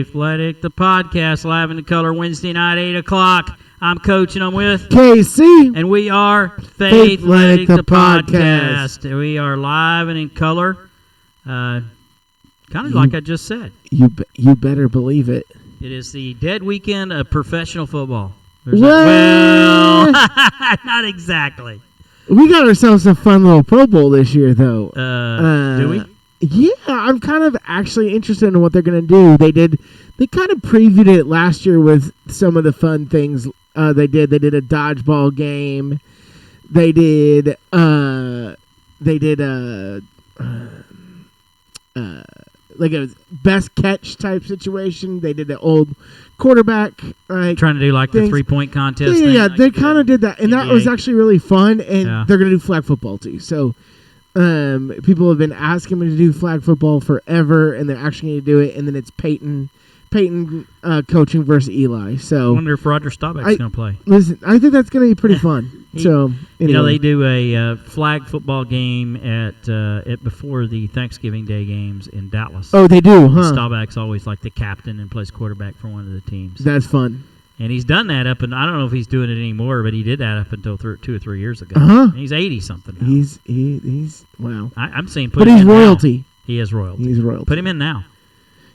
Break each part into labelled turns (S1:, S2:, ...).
S1: Faithletic, the podcast, live in the color, Wednesday night, 8 o'clock. I'm Coach, and I'm with
S2: KC.
S1: And we are
S2: Faithletic, the
S1: podcast. We are live and in color, kind of like I just said.
S2: You better believe it.
S1: It is the dead weekend of professional football.
S2: Well,
S1: not exactly.
S2: We got ourselves a fun little Pro Bowl this year, though.
S1: Do we?
S2: Yeah, I'm kind of actually interested in what they're going to do. They kind of previewed it last year with some of the fun things they did. They did a dodgeball game. They did like a best catch type situation. They did the old quarterback
S1: trying to do like
S2: things.
S1: The 3-point contest.
S2: Yeah,
S1: thing,
S2: they kind of did that, and
S1: NBA.
S2: that was actually really fun. And they're going to do flag football too. So people have been asking me to do flag football forever, and they're actually going to do it. And then it's Peyton coaching versus Eli. So
S1: I wonder if Roger Staubach's going to play.
S2: Listen, I think that's going to be pretty fun. So
S1: they do a flag football game at before the Thanksgiving Day games in Dallas.
S2: Oh, they do, huh?
S1: Staubach's always like the captain and plays quarterback for one of the teams.
S2: That's fun.
S1: And he's done that I don't know if he's doing it anymore, but he did that up until 2 or 3 years ago. And he's 80-something now.
S2: He's wow.
S1: I'm saying
S2: put him in royalty.
S1: Now. He is royalty.
S2: He's royalty.
S1: Put him in now.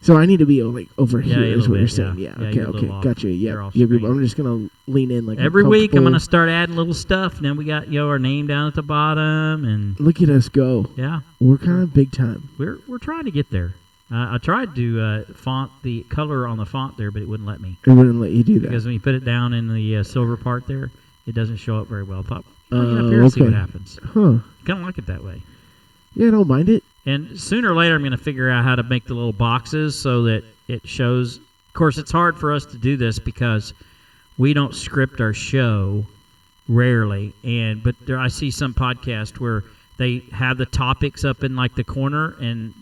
S2: So I need to be like over here is what you're saying.
S1: Yeah,
S2: okay, gotcha. Yeah, I'm just gonna lean in like
S1: every week. I'm gonna start adding little stuff. And then we got our name down at the bottom, and
S2: look at us go.
S1: Yeah,
S2: we're kind of big time.
S1: We're trying to get there. I tried to font the color on the font there, but it wouldn't let me.
S2: It wouldn't let you do that
S1: because when you put it down in the silver part there, it doesn't show up very well. I thought, get up here and see what happens.
S2: Huh?
S1: Kind of like it that way.
S2: Yeah, I don't mind it.
S1: And sooner or later, I'm going to figure out how to make the little boxes so that it shows. Of course, it's hard for us to do this because we don't script our show rarely. But I see some podcast where they have the topics up in like the corner, and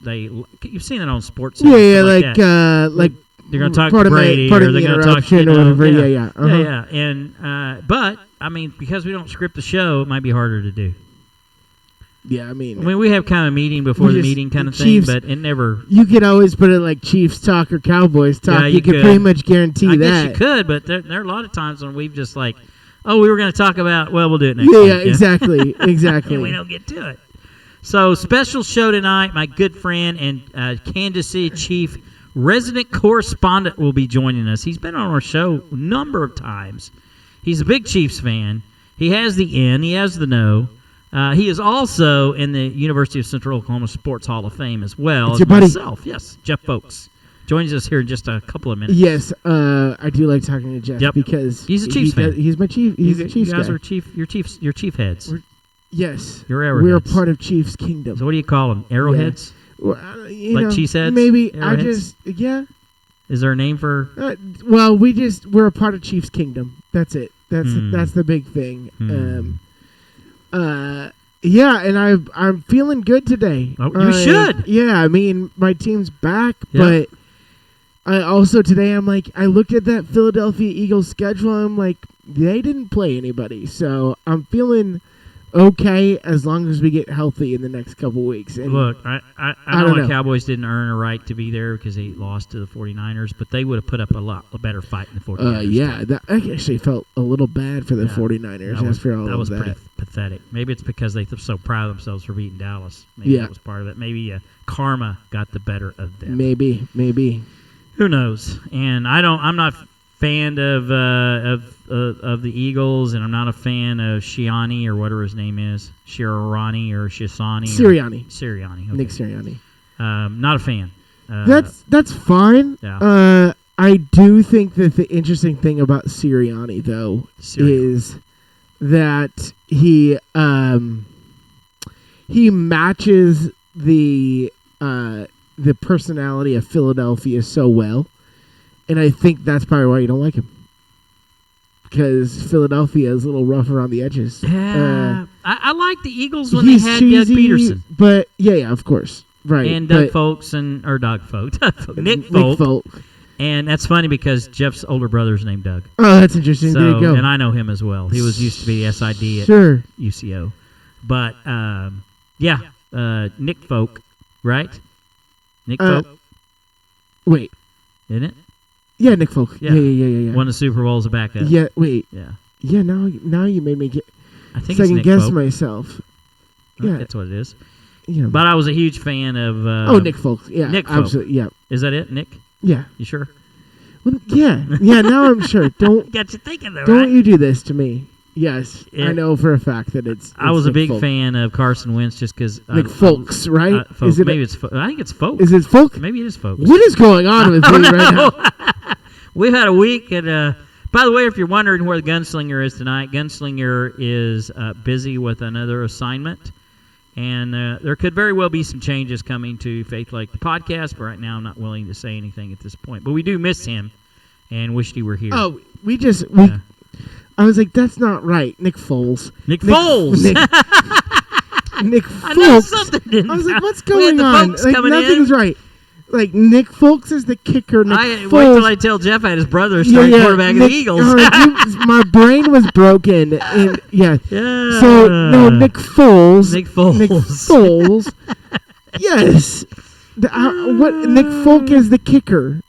S1: you've seen it on sports.
S2: Yeah,
S1: like they're going to talk to Brady, or they're going to talk
S2: or whatever. Yeah.
S1: Yeah. And but I mean, because we don't script the show, it might be harder to do.
S2: Yeah, I mean,
S1: we have kind of a meeting before the meeting kind of thing, but it never.
S2: You could always put it like Chiefs talk or Cowboys talk.
S1: Yeah,
S2: you could pretty much guarantee
S1: I
S2: that.
S1: I guess you could, but there are a lot of times when we've just like, we were going to talk about, we'll do it next
S2: week.
S1: Yeah,
S2: exactly.
S1: And we don't get to it. So, special show tonight. My good friend and Kansas City Chief resident correspondent will be joining us. He's been on our show a number of times. He's a big Chiefs fan. He has the N. He has the no. He is also in the University of Central Oklahoma Sports Hall of Fame as well.
S2: It's your buddy.
S1: Myself. Yes, Jeff Folks joins us here in just a couple of minutes.
S2: Yes, I do like talking to Jeff because
S1: he's a Chiefs fan.
S2: He's my chief. He's a Chiefs guy.
S1: You guys are your chief heads.
S2: Yes,
S1: you're arrowheads.
S2: We're a part of Chiefs Kingdom.
S1: So what do you call them? Arrowheads?
S2: Yeah.
S1: Like cheese heads?
S2: Maybe
S1: arrowheads? Is there a name for?
S2: We're a part of Chiefs Kingdom. That's it. That's the big thing. And I'm feeling good today.
S1: Oh, you should.
S2: Yeah, I mean, my team's back, but I also today I'm like, I looked at that Philadelphia Eagles schedule, and I'm like, they didn't play anybody, so I'm feeling okay as long as we get healthy in the next couple weeks. And
S1: look, I know the Cowboys didn't earn a right to be there because they lost to the 49ers, but they would have put up a better fight in the 49ers.
S2: I actually felt a little bad for the 49ers after all of that.
S1: That was pretty pathetic. Maybe it's because they're so proud of themselves for beating Dallas. Maybe that was part of it. Maybe karma got the better of them.
S2: Maybe.
S1: Who knows? And I'm not a fan of the Eagles, and I'm not a fan of Shiani or whatever his name is, Shirani or Shisani. Sirianni. Okay.
S2: Nick Sirianni.
S1: Not a fan.
S2: That's fine.
S1: Yeah.
S2: I do think that the interesting thing about Sirianni though is that he matches the personality of Philadelphia so well. And I think that's probably why you don't like him. Because Philadelphia is a little rough around the edges.
S1: Yeah. I like the Eagles when they had Doug Peterson.
S2: But, yeah, of course. Right.
S1: And Nick Folk. Nick Folk. And that's funny because Jeff's older brother is named Doug.
S2: Oh, that's interesting.
S1: So,
S2: there you go.
S1: And I know him as well. He used to be SID at UCO. But, Nick Folk, right? Nick Folk?
S2: Wait.
S1: isn't it?
S2: Yeah, Nick Folk. Yeah.
S1: Won the Super Bowl as a backup.
S2: Yeah, wait.
S1: Yeah.
S2: Yeah, now you made me
S1: I think
S2: second
S1: it's Nick
S2: guess
S1: Folk.
S2: myself. Yeah,
S1: That's what it is.
S2: Yeah.
S1: But I was a huge fan of.
S2: Nick Folk. Yeah,
S1: Nick Folk.
S2: absolutely. Yeah.
S1: Is that it, Nick?
S2: Yeah.
S1: You sure?
S2: Well, yeah. Now I'm sure. Don't
S1: Got you thinking though.
S2: don't
S1: right?
S2: you do this to me? Yes, I know for a fact that it's
S1: I was a
S2: Nick
S1: big
S2: Folk.
S1: fan of Carson Wentz just because
S2: Nick Folks, right?
S1: Folk.
S2: Is it?
S1: Maybe it's. I think it's Folk.
S2: Is it Folk?
S1: Maybe it is Folk.
S2: What is going on with me right now?
S1: We've had a week, and by the way, if you're wondering where the Gunslinger is tonight, Gunslinger is busy with another assignment, and there could very well be some changes coming to Faithletic the podcast. But right now, I'm not willing to say anything at this point. But we do miss him, and wished he were here.
S2: Oh, I was like, that's not right. Nick Foles.
S1: Nick Foles.
S2: Nick
S1: I know
S2: Folks.
S1: something didn't.
S2: I was like, what's
S1: We had
S2: going
S1: the
S2: on?
S1: folks
S2: Like
S1: coming
S2: nothing's
S1: in.
S2: right. Like Nick Folks is the kicker. Nick
S1: Wait
S2: Foles.
S1: till I tell Jeff I had his brother starting quarterback of the Eagles.
S2: My brain was broken. And yeah.
S1: Yeah.
S2: So no, Nick Foles.
S1: Nick Foles.
S2: Nick Foles. Yes. Nick Folk is the kicker.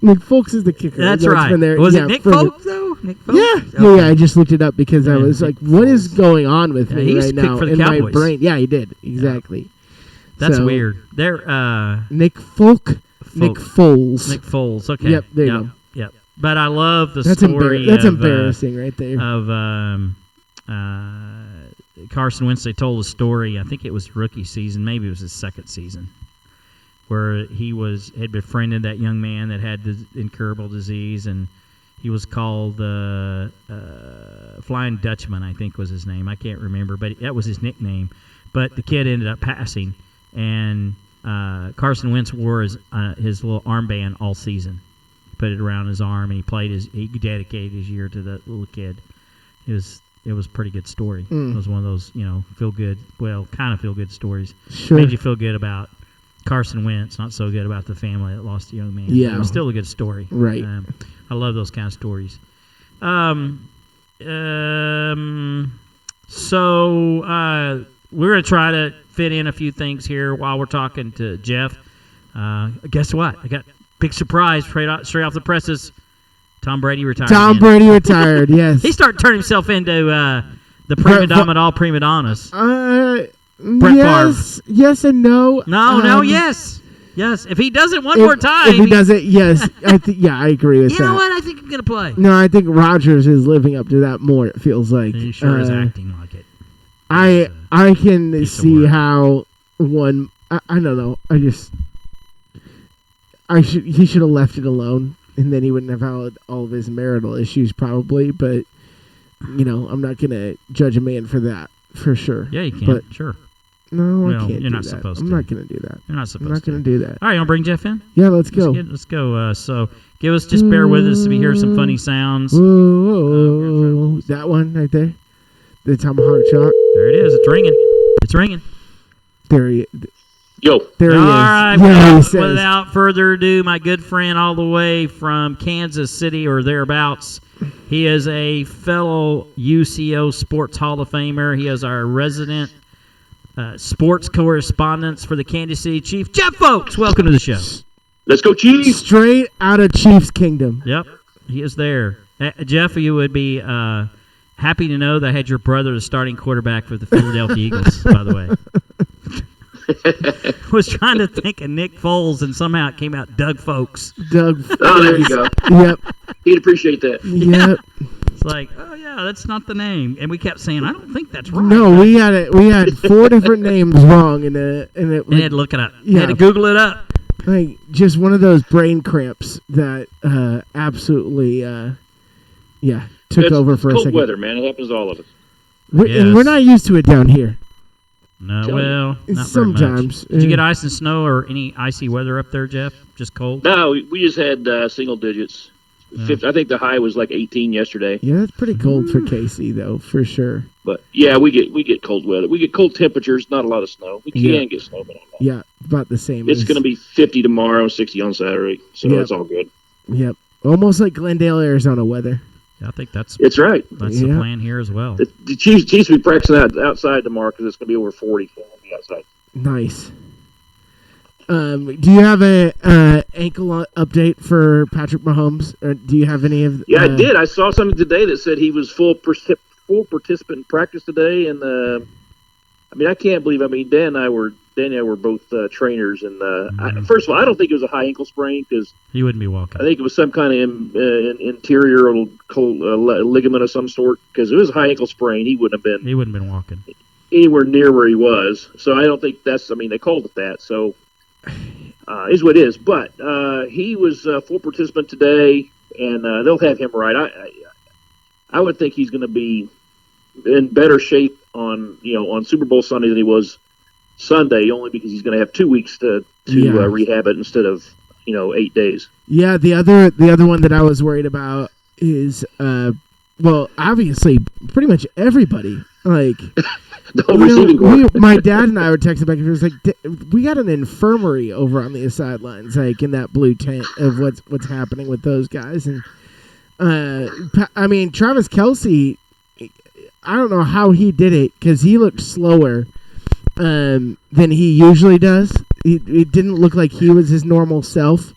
S2: Nick Folks is the kicker.
S1: That's right. Was it Nick Folk though? Nick Folk?
S2: Yeah. Yeah. I just looked it up because I was like, what is
S1: Foles.
S2: going on with me
S1: he's
S2: right
S1: picked
S2: now
S1: for the
S2: in my
S1: Cowboys.
S2: brain? Yeah, he did exactly.
S1: That's
S2: So,
S1: weird. They're
S2: Nick Folk. Nick Foles.
S1: Nick Foles. Okay.
S2: Yep, there you go.
S1: Yep. But I love the
S2: That's
S1: story.
S2: That's
S1: of,
S2: embarrassing right there.
S1: Of Carson Wentz. They told a story. I think it was rookie season. Maybe it was his second season, where he had befriended that young man that had the incurable disease, and he was called Flying Dutchman, I think was his name. I can't remember, but that was his nickname. But the kid ended up passing, and Carson Wentz wore his little armband all season. He put it around his arm, and he dedicated his year to that little kid. It was a pretty good story. It was one of those, kind of feel good stories.
S2: Sure.
S1: Made you feel good about Carson Wentz, not so good about the family that lost a young man.
S2: Yeah.
S1: It was still a good story.
S2: Right.
S1: I love those kind of stories. So we're going to try to fit in a few things here while we're talking to Jeff. Guess what? I got a big surprise straight off the presses. Tom Brady retired.
S2: Brady retired, yes.
S1: He started turning himself into the prima donna of all prima donnas.
S2: Yes and no.
S1: No, yes. Yes. If he does it one more time.
S2: If he does it, yes. I agree with that.
S1: You know what? I think I'm going to play.
S2: No, I think Rodgers is living up to that more, it feels like.
S1: He sure is acting like it.
S2: I can see how one. I don't know. He should have left it alone, and then he wouldn't have had all of his marital issues probably. But I'm not gonna judge a man for that for sure.
S1: Yeah, you can.
S2: But
S1: sure.
S2: No,
S1: Well,
S2: I can't.
S1: you're
S2: do
S1: not
S2: that.
S1: supposed
S2: I'm
S1: to.
S2: not gonna do that.
S1: You're not supposed
S2: I'm not
S1: to.
S2: gonna do that.
S1: All right, you want to bring Jeff in?
S2: Yeah, let's go.
S1: Let's go. So just bear with us if you hear some funny sounds.
S2: Whoa, that one right there, the tomahawk chop.
S1: There it is. It's ringing. It's ringing.
S2: There he.
S3: Yo.
S2: There he is.
S1: All right.
S2: Yeah, he says.
S1: Without further ado, my good friend all the way from Kansas City or thereabouts. He is a fellow UCO Sports Hall of Famer. He is our resident sports correspondent for the Kansas City Chiefs. Jeff Folks, welcome to the show.
S3: Let's go, Chiefs.
S2: Straight out of Chiefs Kingdom.
S1: Yep, he is there. Jeff, you would be happy to know that I had your brother the starting quarterback for the Philadelphia Eagles, by the way. Was trying to think of Nick Foles, and somehow it came out Doug Folks.
S2: Doug.
S3: Oh, there you go.
S2: Yep.
S3: He'd appreciate that.
S2: Yep.
S1: It's like, oh yeah, that's not the name, and we kept saying, I don't think that's right.
S2: No, we had 4 different names wrong, and
S1: And had to look it up.
S2: Yeah.
S1: Had to Google it up.
S2: like just one of those brain cramps that absolutely took over for a
S3: cold
S2: second.
S3: weather, man. It happens to all of us.
S2: And we're not used to it down here.
S1: No, well, not
S2: sometimes.
S1: Very much. Did you get ice and snow or any icy weather up there, Jeff? Just cold?
S3: No, we just had single digits.
S1: Yeah.
S3: I think the high was like 18 yesterday.
S2: Yeah, that's pretty cold for KC though, for sure.
S3: But yeah, we get cold weather. We get cold temperatures, not a lot of snow. We can get snow, but not a lot.
S2: Yeah, about the same.
S3: It's going to be 50 tomorrow, 60 on Saturday, so it's all good.
S2: Yep, almost like Glendale, Arizona weather.
S1: Yeah, I think that's
S3: right.
S1: That's the plan here as well.
S3: The Chiefs will be practicing outside tomorrow because it's going to be over 40. So we'll be outside.
S2: Nice. Do you have a ankle update for Patrick Mahomes, or do you have any of?
S3: Yeah, I did. I saw something today that said he was full participant in practice today, and I mean, I can't believe. I mean, Dan and I were both trainers, and first of all, I don't think it was a high ankle sprain because
S1: he wouldn't be walking.
S3: I think it was some kind of interior ligament of some sort. Because if it was a high ankle sprain, he wouldn't have been
S1: walking
S3: anywhere near where he was. So I don't think that's. I mean, they called it that, so is what it is. But he was full participant today, and they'll have him right. I would think he's going to be in better shape on Super Bowl Sunday than he was Sunday, only because he's going to have 2 weeks to rehab it instead of 8 days.
S2: Yeah, the other one that I was worried about is obviously pretty much everybody like
S3: the whole receiving corps.
S2: My dad and I were texting back and forth. It was like we got an infirmary over on the sidelines, like in that blue tent of what's happening with those guys. And I mean, Travis Kelce, I don't know how he did it because he looked slower than he usually does. It didn't look like he was his normal self.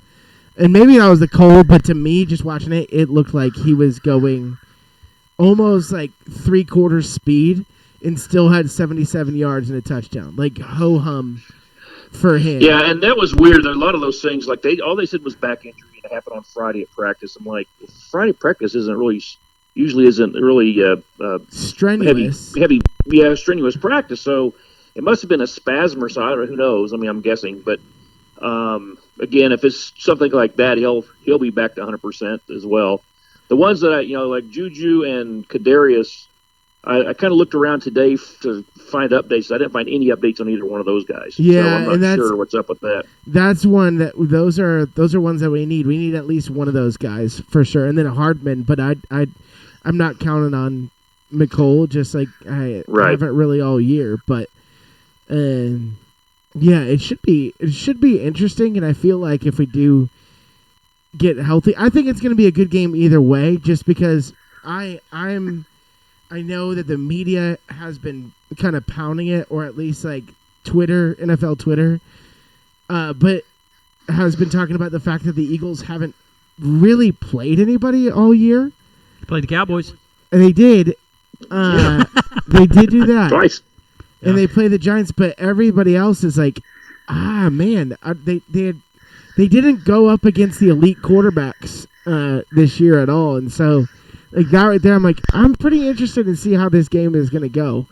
S2: And maybe that was the cold, but to me, just watching it, it looked like he was going almost like 3/4 speed and still had 77 yards and a touchdown. Like, ho-hum for him.
S3: Yeah, and that was weird. A lot of those things, like all they said was back injury and it happened on Friday at practice. I'm like, Friday practice usually isn't really
S2: strenuous.
S3: Heavy, strenuous practice. So it must have been a spasm or something. Who knows? I mean, I'm guessing. But again, if it's something like that, he'll be back to 100% as well. The ones that like Juju and Kadarius, I kind of looked around today to find updates. I didn't find any updates on either one of those guys.
S2: Yeah,
S3: so I'm not sure what's up with that.
S2: That's one that those are ones that we need. We need at least one of those guys for sure, and then Hardman. But I'm not counting on McCole. Just like I haven't really all year, but yeah, it should be interesting. And I feel like if we do get healthy, I think it's going to be a good game either way. Just because I know that the media has been kind of pounding it, or at least like Twitter, NFL Twitter, but has been talking about the fact that the Eagles haven't really played anybody all year.
S1: Played the Cowboys.
S2: And they did. They did do that.
S3: Twice.
S2: And they play the Giants, but everybody else is like, man, they didn't go up against the elite quarterbacks this year at all. And so, like that right there, I'm like, I'm pretty interested to see how this game is going to go.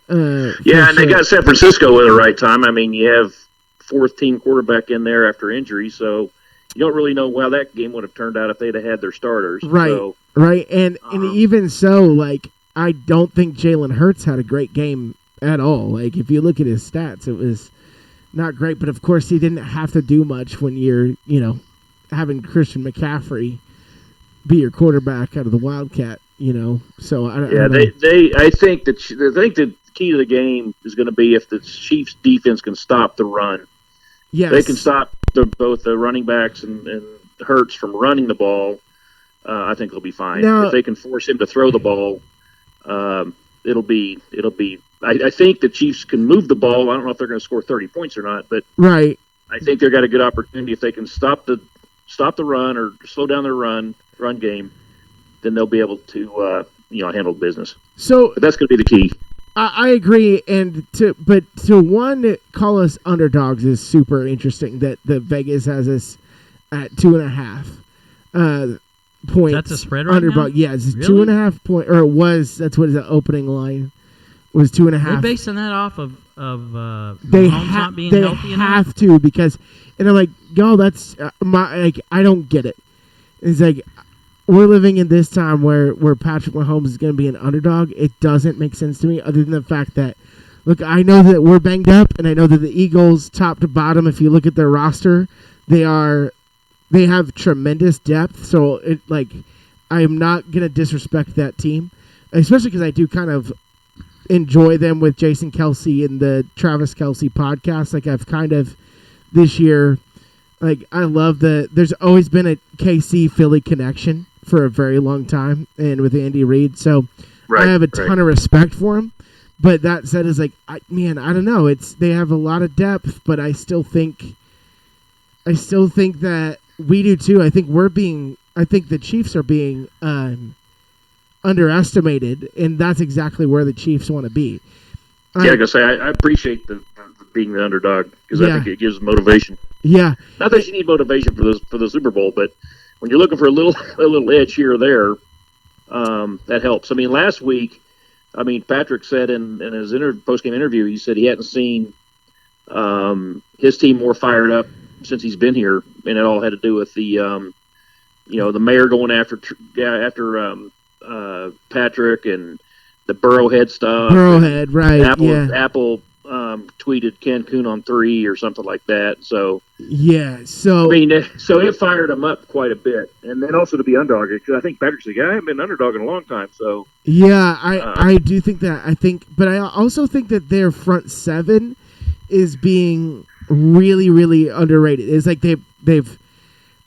S3: And they got San Francisco at the right time. I mean, you have fourth-team quarterback in there after injury, so you don't really know how that game would have turned out if they'd have had their starters.
S2: Right,
S3: so,
S2: right. And even so, like, I don't think Jalen Hurts had a great game at all. Like, if you look at his stats, it was not great. But, of course, he didn't have to do much when you're, having Christian McCaffrey be your quarterback out of the Wildcat, So, I don't know.
S3: I think the key to the game is going to be if the Chiefs' defense can stop the run.
S2: Yes.
S3: They can stop both the running backs and Hurts from running the ball. I think they'll be fine.
S2: Now,
S3: if they can force him to throw the ball, it'll be. I think the Chiefs can move the ball. I don't know if they're going to score 30 points or not, but
S2: right.
S3: I think they've got a good opportunity if they can stop the run or slow down their run game. Then they'll be able to handle business.
S2: So
S3: but that's going to be the key.
S2: I agree, and to call us underdogs is super interesting. That the Vegas has us at 2.5 points.
S1: That's a spread right now?
S2: Yeah, it's
S1: Really?
S2: 2.5 point, or it was. That's what the opening line was 2.5.
S1: They're basing that off of
S2: they
S1: Mahomes not being
S2: they
S1: healthy enough?
S2: have to because, and I'm like, yo, that's I don't get it. It's like we're living in this time where Patrick Mahomes is going to be an underdog. It doesn't make sense to me, other than the fact that, look, I know that we're banged up, and I know that the Eagles, top to bottom, if you look at their roster, they have tremendous depth. So I am not going to disrespect that team, especially because I do kind of enjoy them with Jason Kelce and the Travis Kelce podcast. Like I've kind of this year, like I love there's always been a KC Philly connection for a very long time, and with Andy Reid, so I have a ton of respect for him. But that said, is like, I don't know. They have a lot of depth, but I still think I still think that we do too. I think the Chiefs are being underestimated, and that's exactly where the Chiefs want to be.
S3: Yeah, like I say, I appreciate the being the underdog because I think it gives motivation.
S2: Yeah,
S3: not that you need motivation for the Super Bowl, but when you're looking for a little edge here or there, that helps. I mean, last week, Patrick said in his post-game interview, he said he hadn't seen his team more fired up since he's been here, and it all had to do with the mayor going after Patrick and the Burrowhead stuff.
S2: Burrowhead, right?
S3: Apple tweeted Cancun on 3 or something like that. So
S2: so
S3: it fired him up quite a bit, and then also to be underdog because I think Patrick's like, I haven't been underdog in a long time. So
S2: I do think that. But I also think that their front seven is being really, really underrated. It's like they've.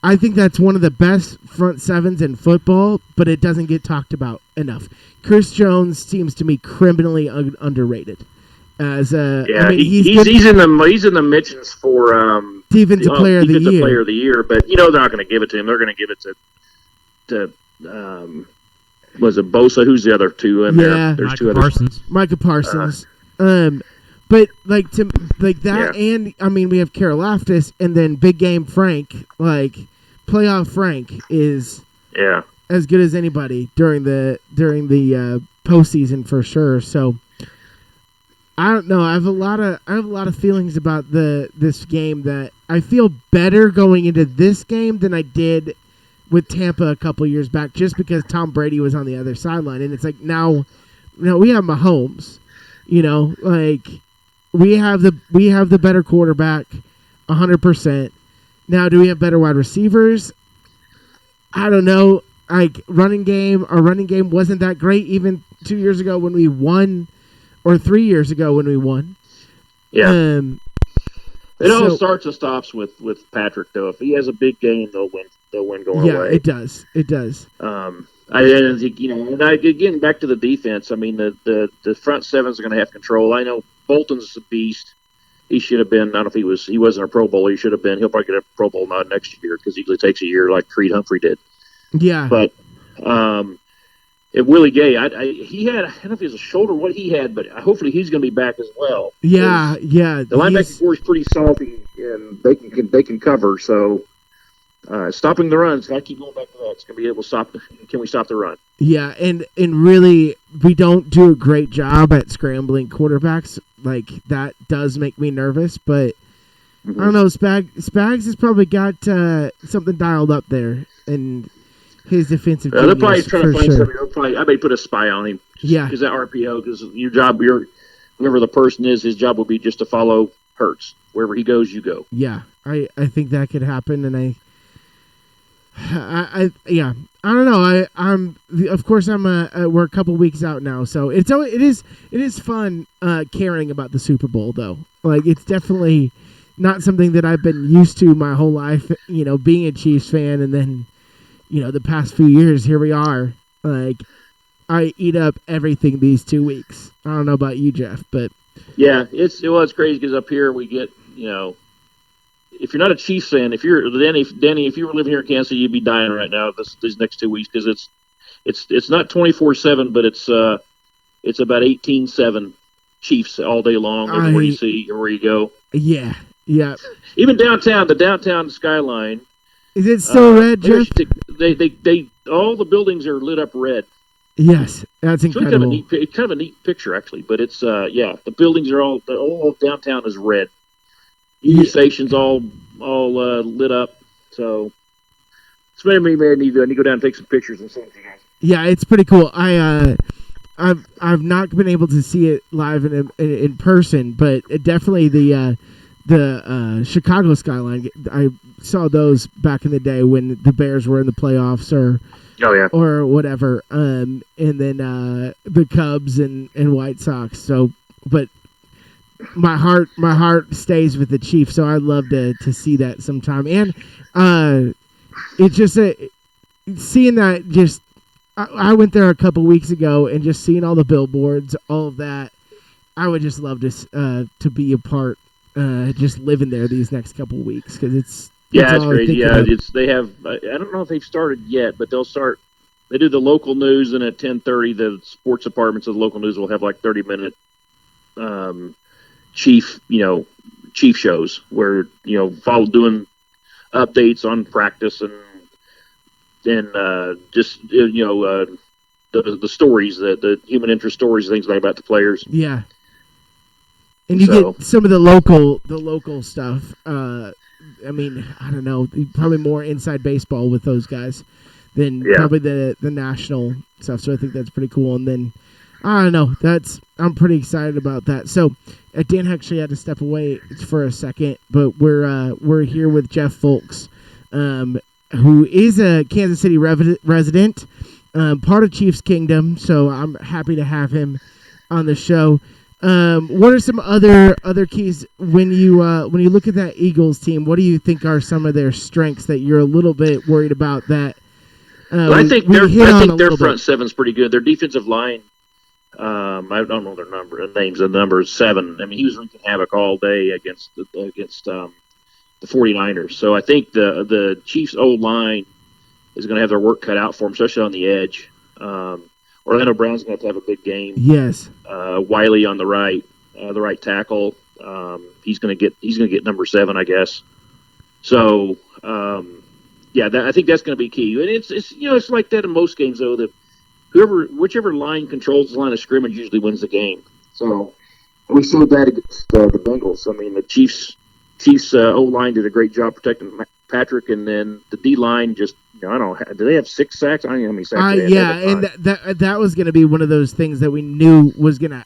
S2: I think that's one of the best front sevens in football, but it doesn't get talked about enough. Chris Jones seems to me criminally underrated. He's in
S3: the mentions for
S2: defensive player of the
S3: year, but they're not going to give it to him. They're going to give it to was it Bosa? Who's the other two in there? There's two others.
S2: Micah Parsons. But and we have Karlaftis, and then Big Game Frank. Like playoff Frank is as good as anybody during the postseason for sure. So I don't know. I have a lot of feelings about this game. That I feel better going into this game than I did with Tampa a couple years back, just because Tom Brady was on the other sideline, and it's like now we have Mahomes. We have the better quarterback, 100%. Now, do we have better wide receivers? I don't know. Our running game wasn't that great even 2 years ago when we won, or 3 years ago when we won.
S3: Yeah. It all starts and stops with Patrick, though. If he has a big game, they'll win going away.
S2: Yeah, it does.
S3: Getting back to the defense, the front sevens are going to have control. I know Bolton's a beast. He should have been. I don't know if he wasn't a Pro Bowler. He should have been. He'll probably get a Pro Bowl nod next year because it usually takes a year like Creed Humphrey did.
S2: Yeah.
S3: But Willie Gay, he had, I don't know if it was a shoulder, what he had, but hopefully he's going to be back as well.
S2: Yeah.
S3: The linebacking core is pretty salty, and they can cover. So stopping the runs, got to keep going back to that. It's going to be able to stop. Can we stop the run?
S2: Yeah, and really, we don't do a great job at scrambling quarterbacks. Like, that does make me nervous, but I don't know. Spags has probably got something dialed up there, and his defensive genius,
S3: they're probably trying to find
S2: somebody.
S3: Somebody. I may put a spy on him. Because that RPO, because your job, whoever the person is, his job will be just to follow Hurts. Wherever he goes, you go.
S2: Yeah, I think that could happen, and I don't know. We're a couple weeks out now, so it is fun caring about the Super Bowl though. Like, it's definitely not something that I've been used to my whole life. Being a Chiefs fan, and then the past few years, here we are. Like, I eat up everything these 2 weeks. I don't know about you, Jeff, but
S3: yeah, it's crazy because up here we get if you're not a Chiefs fan, if you're Danny, if you were living here in Kansas City, you'd be dying right now these next 2 weeks because it's not 24/7, but it's about 18/7 Chiefs all day long everywhere you see or where you go.
S2: Yeah.
S3: Even downtown, the downtown skyline.
S2: Is it still red, Jeff?
S3: They all the buildings are lit up red.
S2: Yes, that's incredible.
S3: It's kind of a neat picture actually, but it's the buildings are all of downtown is red. EV stations all lit up, so it's made me need to go down and take some pictures and send it to you guys.
S2: Yeah, it's pretty cool. I've not been able to see it live in person, but definitely the Chicago skyline. I saw those back in the day when the Bears were in the playoffs or whatever. And then the Cubs and White Sox. So, but my heart stays with the Chiefs, so I'd love to see that sometime. And it's just seeing that. Just I went there a couple weeks ago, and just seeing all the billboards, all of that. I would just love to be a part, just living there these next couple weeks because
S3: Yeah, it's crazy. Yeah, they have. I don't know if they've started yet, but they'll start. They do the local news, and at 10:30, the sports departments of the local news will have like 30-minute chief shows where follow doing updates on practice and just the stories, the human interest stories, things like about the players.
S2: Yeah. And you get some of the local stuff. I mean, I don't know, probably more inside baseball with those guys than probably the national stuff. So I think that's pretty cool. And then I don't know, I'm pretty excited about that. So Dan actually had to step away for a second, but we're here with Jeff Folks, who is a Kansas City resident, part of Chiefs Kingdom. So I'm happy to have him on the show. What are some other keys when you look at that Eagles team? What do you think are some of their strengths that you're a little bit worried about? That
S3: I think their front seven's pretty good. Their defensive line, I don't know their names. The number is 7. I mean, he was wreaking havoc all day against the 49ers. So I think the Chiefs' old line is going to have their work cut out for them, especially on the edge. Orlando Brown's going to have a big game.
S2: Yes.
S3: Wiley on the right tackle. He's going to get number 7, I guess. So I think that's going to be key. And it's like that in most games though. That whichever line controls the line of scrimmage usually wins the game. So we saw that against the Bengals. I mean, the Chiefs O-line did a great job protecting Patrick, and then the D-line just. I don't know. Do they have 6 sacks? I don't know how many sacks they had.
S2: Yeah, and that was going to be one of those things that we knew was going to.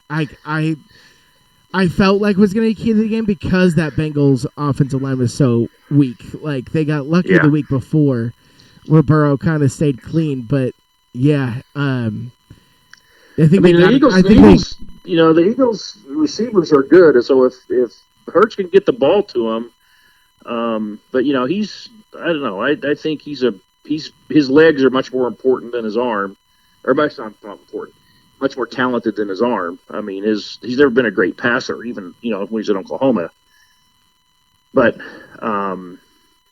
S2: I felt like was going to be key to the game because that Bengals offensive line was so weak. Like they got lucky the week before, where Burrow kind of stayed clean. But the
S3: Eagles receivers are good, and so if Hurts can get the ball to him, but he's I don't know. I think his legs are much more important than his arm, or much not important, much more talented than his arm. I mean, he's never been a great passer, even when he's at Oklahoma. But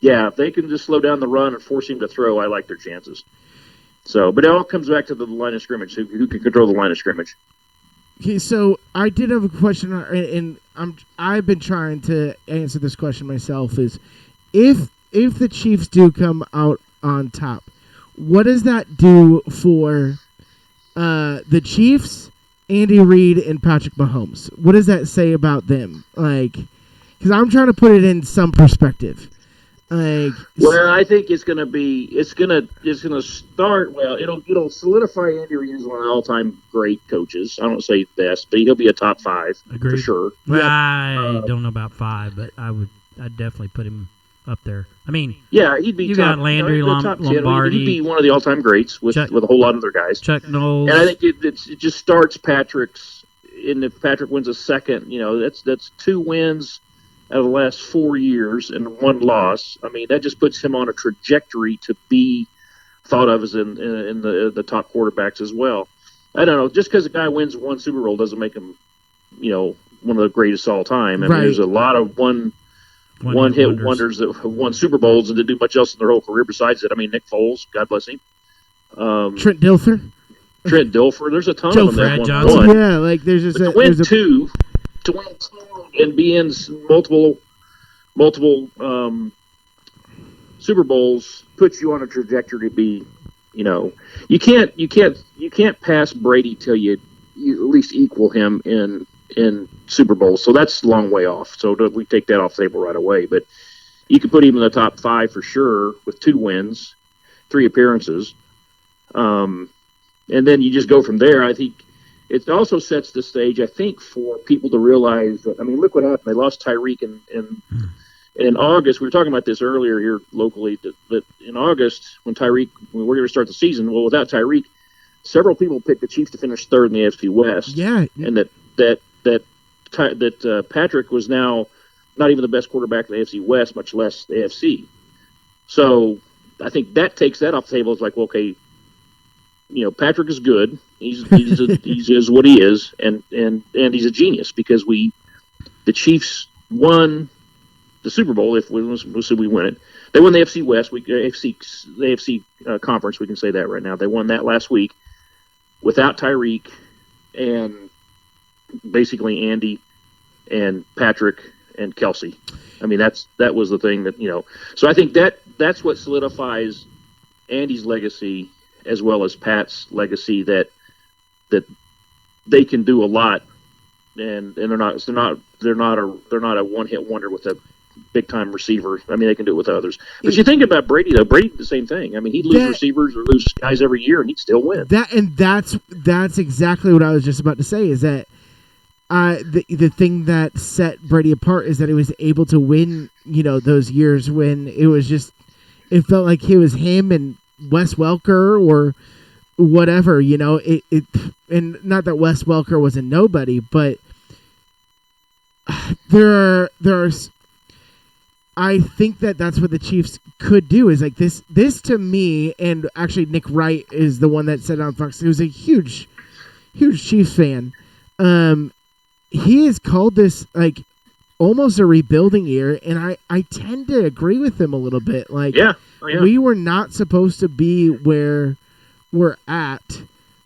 S3: if they can just slow down the run and force him to throw, I like their chances. So, but it all comes back to the line of scrimmage. Who can control the line of scrimmage?
S2: Okay, so I did have a question, and I've been trying to answer this question myself. Is if the Chiefs do come out on top, what does that do for the Chiefs, Andy Reid, and Patrick Mahomes? What does that say about them? Like, because I'm trying to put it in some perspective. Like,
S3: well, I think it's gonna start. Well, it'll solidify Andy Reid as one of the all-time great coaches. I don't say best, but he'll be a top 5 for sure.
S1: Well, I don't know about 5, but I'd definitely put him up there. I mean,
S3: he'd be.
S1: You got Landry, Lombardi.
S3: He'd be one of the all-time greats with a whole lot of other guys.
S1: Chuck Knowles.
S3: And I think it just starts Patrick's. And if Patrick wins a second, that's 2 wins out of the last 4 years and 1 loss. I mean, that just puts him on a trajectory to be thought of as in the top quarterbacks as well. I don't know. Just because a guy wins 1 Super Bowl doesn't make him, one of the greatest all time. I mean, there's a lot of one-hit wonders that have won Super Bowls and didn't do much else in their whole career besides it. I mean, Nick Foles, God bless him.
S2: Trent Dilfer.
S3: There's a ton of them that won
S1: Johnson.
S3: 1.
S2: Yeah, like there's just
S3: to win two and be in multiple Super Bowls puts you on a trajectory to be, you can't pass Brady till you at least equal him in Super Bowls. So that's a long way off. So we take that off the table right away. But you can put him in the top 5 for sure with 2 wins, 3 appearances. And then you just go from there. I think it also sets the stage, I think, for people to realize that, I mean, look what happened. They lost Tyreek in August. We were talking about this earlier here locally, that in August, when we're going to start the season, well, without Tyreek, several people picked the Chiefs to finish 3rd in the AFC West.
S2: Yeah.
S3: And that Patrick was now not even the best quarterback in the AFC West, much less the AFC. So I think that takes that off the table. It's like, well, okay, Patrick is good. He is what he is, and he's a genius because the Chiefs won the Super Bowl if we'll see we win it. They won the AFC West, the AFC conference. We can say that right now. They won that last week without Tyreek and basically Andy and Patrick and Kelsey. I mean, that was the thing that, So I think that's what solidifies Andy's legacy as well as Pat's legacy, that they can do a lot, and they're not a one-hit wonder with a big-time receiver. I mean, they can do it with others. But you think about Brady, though. Brady did the same thing. I mean, he'd lose receivers or lose guys every year, and he'd still win.
S2: That's exactly what I was just about to say, is that the thing that set Brady apart is that he was able to win, those years when it felt like he was him and Wes Welker or whatever, and not that Wes Welker was a nobody, but there's I think that's what the Chiefs could do, is like this to me, and actually Nick Wright is the one that said on Fox, he was a huge Chiefs fan. He has called this like almost a rebuilding year, and I tend to agree with him a little bit. Like, we were not supposed to be where we're at,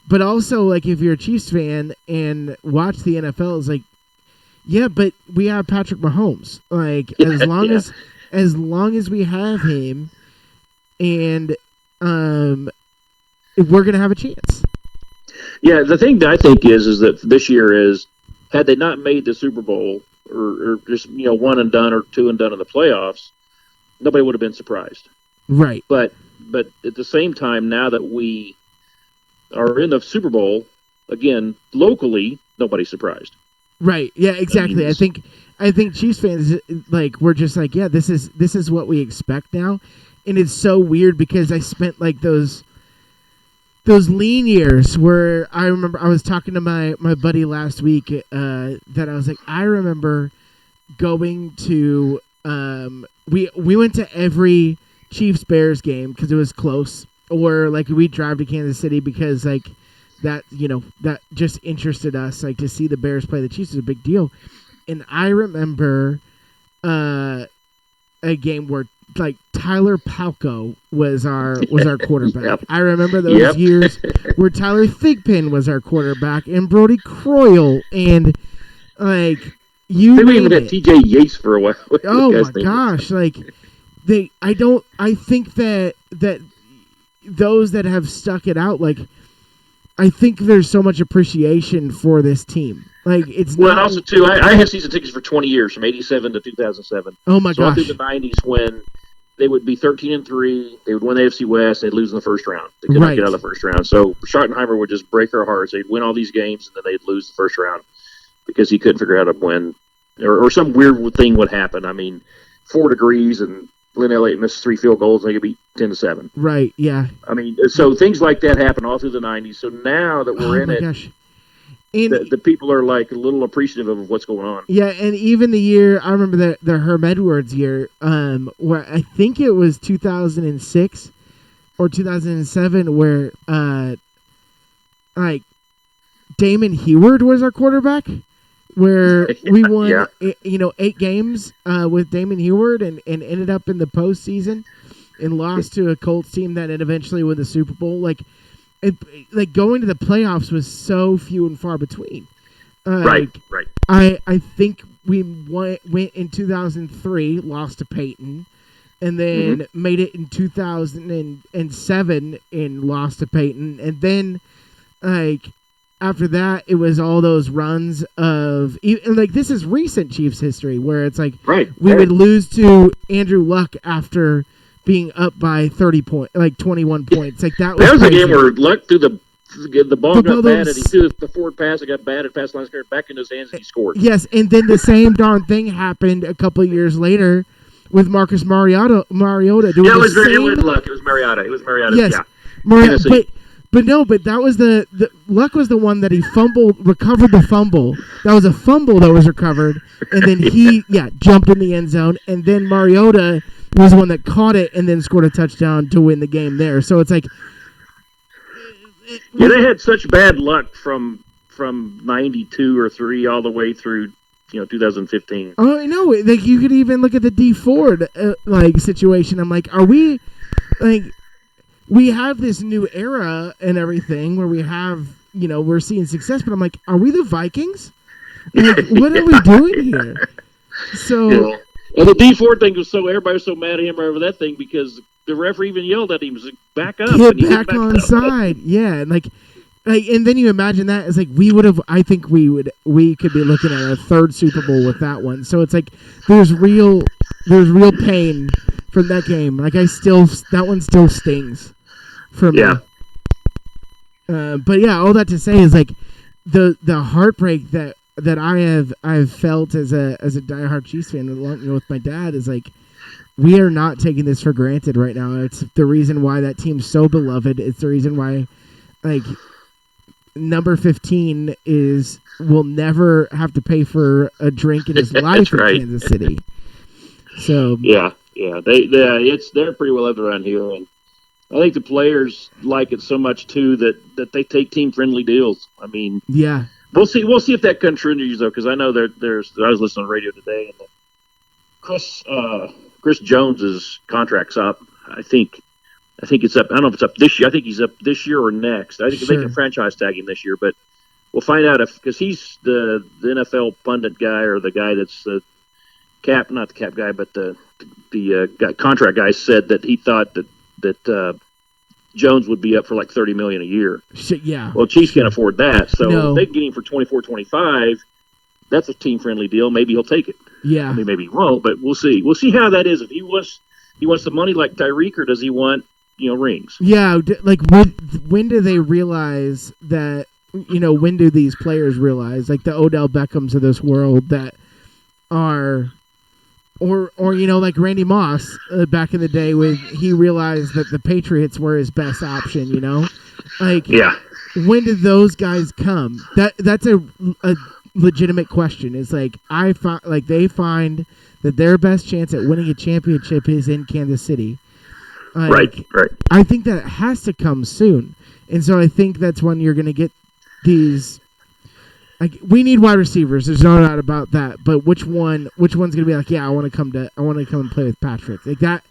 S2: but also like if you're a Chiefs fan and watch the NFL, it's like, yeah, but we have Patrick Mahomes. Like as long as we have him, and we're gonna have a chance.
S3: Yeah, the thing that I think is that this year is, had they not made the Super Bowl or just one and done or two and done in the playoffs, nobody would have been surprised.
S2: Right.
S3: But at the same time, now that we are in the Super Bowl again locally, nobody's surprised.
S2: Right. Yeah. Exactly. I think Chiefs fans, like, we're just like, yeah, this is what we expect now, and it's so weird because I spent like those lean years where I remember I was talking to my buddy last week that I was like, I remember going to we went to every Chiefs Bears game because it was close, or like we'd drive to Kansas City because like that that just interested us, like to see the Bears play the Chiefs is a big deal. And I remember a game where like Tyler Palko was our quarterback. Yep. I remember those years where Tyler Thigpen was our quarterback and Brody Croyle, and like you
S3: they even had TJ Yates for a while.
S2: Oh my gosh, like I think that those that have stuck it out, like I think there's so much appreciation for this team. Like it's
S3: well, and also too, I had season tickets for 20 years, from '87 to 2007.
S2: Oh my gosh!
S3: All through the '90s, when they would be 13-3, they would win the AFC West, they'd lose in the first round. They could not get out of the first round. So Schottenheimer would just break our hearts. They'd win all these games, and then they'd lose the first round because he couldn't figure out how to win, or some weird thing would happen. I mean, 4 degrees and Glenn Elliott missed 3 field goals, and they could beat 10-7.
S2: Right. Yeah.
S3: I mean, so things like that happen all through the '90s. So now that we're in it.
S2: Gosh.
S3: The people are like a little appreciative of what's going on.
S2: Yeah, and even the year, I remember the Herm Edwards year, where I think it was 2006 or 2007, where like Damon Heward was our quarterback, where we won 8 games with Damon Heward and ended up in the postseason and lost to a Colts team that had eventually won the Super Bowl. Like going to the playoffs was so few and far between.
S3: Right.
S2: I think we went in 2003, lost to Peyton, and then made it in 2007 and lost to Peyton, and then like after that it was all those runs of, and like this is recent Chiefs history where it's like we would lose to Andrew Luck after being up by 30 points, like 21 points. Like that was
S3: a game where Luck threw the ball got batted. He threw the forward pass. It got batted past line scrimmage, back in his hands, and he scored.
S2: Yes, and then the same darn thing happened a couple of years later with Marcus Mariota.
S3: It was Luck. It was Mariota.
S2: Yes,
S3: yeah.
S2: But that was the Luck was the one that he recovered the fumble. That was a fumble that was recovered, and then he jumped in the end zone, and then Mariota was the one that caught it and then scored a touchdown to win the game there. So it's like
S3: they had such bad luck from 92 or 3 all the way through 2015.
S2: Oh no! Like you could even look at the D Ford situation. I'm like, are we like we have this new era and everything where we have we're seeing success, but I'm like, are we the Vikings? Like, what are we doing here? So,
S3: and the D Ford thing was everybody was so mad at him over that thing because the referee even yelled at him, "Back up!"
S2: Get back on side, yeah, and like, and then you imagine that it's like we could be looking at a third Super Bowl with that one. So it's like there's real pain from that game. Like that one still stings for me. But yeah, all that to say is like the heartbreak that I've felt as a diehard Chiefs fan along with my dad is like we are not taking this for granted right now. It's the reason why that team's so beloved. It's the reason why like number 15 will never have to pay for a drink in his life in Kansas City. So
S3: they're pretty well loved around here, and I think the players like it so much too that they take team friendly deals. I mean,
S2: yeah,
S3: we'll see if that continues though, because I know there's I was listening on the radio today, and Chris Jones's contract's up. I think it's up. I don't know if it's up this year. I think he's up this year or next. I think they can franchise tag him this year, but we'll find out because he's the NFL pundit guy or the guy that's the not the cap guy, but the contract guy said that he thought that Jones would be up for like $30 million a year.
S2: Yeah.
S3: Well, Chiefs can't afford that, so if they can get him for 24-25, that's a team friendly deal. Maybe he'll take it.
S2: Yeah.
S3: I mean, maybe he won't, but we'll see. We'll see how that is. If he wants the money like Tyreek, or does he want rings?
S2: Yeah. Like when do they realize that? When do these players realize, like the Odell Beckhams of this world, that are. Or like Randy Moss back in the day when he realized that the Patriots were his best option, Like, when did those guys come? That's a legitimate question. It's like they find that their best chance at winning a championship is in Kansas City.
S3: Right.
S2: I think that has to come soon. And so I think that's when you're going to get these. Like, we need wide receivers. There's no doubt about that. But which one's gonna be like? Yeah, I want to come and play with Patrick. Like that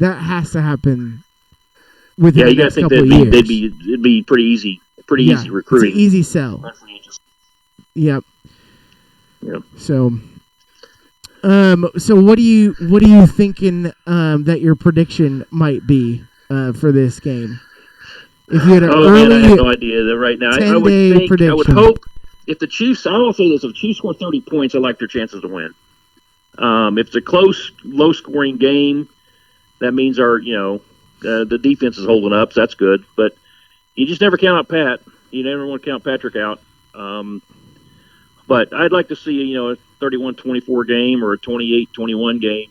S2: has to happen within the next couple of years.
S3: It'd be pretty easy recruiting.
S2: It's an easy sell. Yep.
S3: Yep.
S2: So what are you thinking that your prediction might be for this game? If you had an early,
S3: man, I have no idea right now. I would hope. If the Chiefs, I will say this: if the Chiefs score 30 points, I like their chances to win. If it's a close, low-scoring game, that means the defense is holding up, so that's good. But you just never count out Pat. You never want to count Patrick out. But I'd like to see a 31-24 game or a 28-21 game.